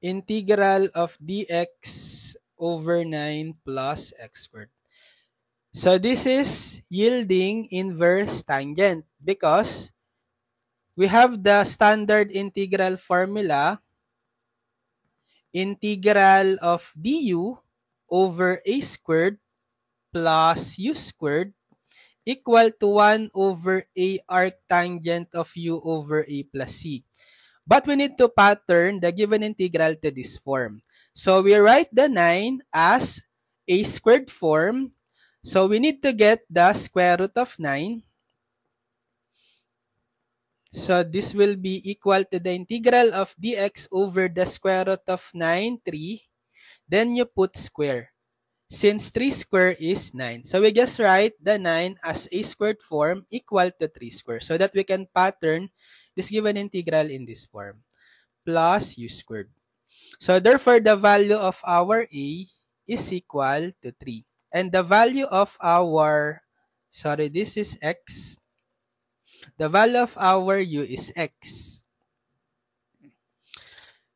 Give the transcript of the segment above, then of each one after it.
integral of dx over 9 plus x squared. So this is yielding inverse tangent because we have the standard integral formula, integral of du over a squared plus u squared equal to 1 over a arctangent of u over a plus c. But we need to pattern the given integral to this form. So we write the 9 as a squared form. So we need to get the square root of 9. So this will be equal to the integral of dx over the square root of 9, 3. Then you put square. Since 3 square is 9. So we just write the 9 as a squared form equal to 3 square. So that we can pattern this given integral in this form. Plus u squared. So therefore, the value of our a is equal to 3. And the value of our, this is x. The value of our u is x.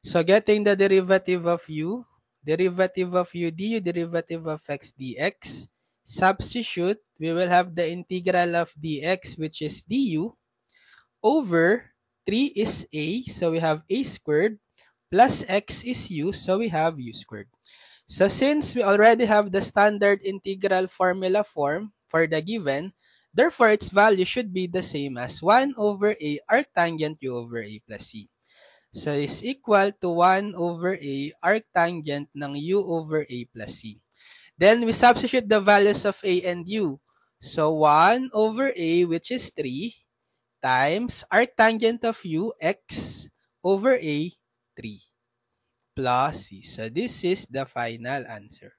So getting the derivative of u du, derivative of x dx. Substitute, we will have the integral of dx, which is du, over 3 is a, so we have a squared, plus x is u, so we have u squared. So since we already have the standard integral formula form for the given, therefore its value should be the same as 1 over a arctangent u over a plus c. So is equal to 1 over a arctangent ng u over a plus c. Then we substitute the values of a and u. So 1 over a, which is 3, times arctangent of u, x, over a, 3, plus c. So this is the final answer.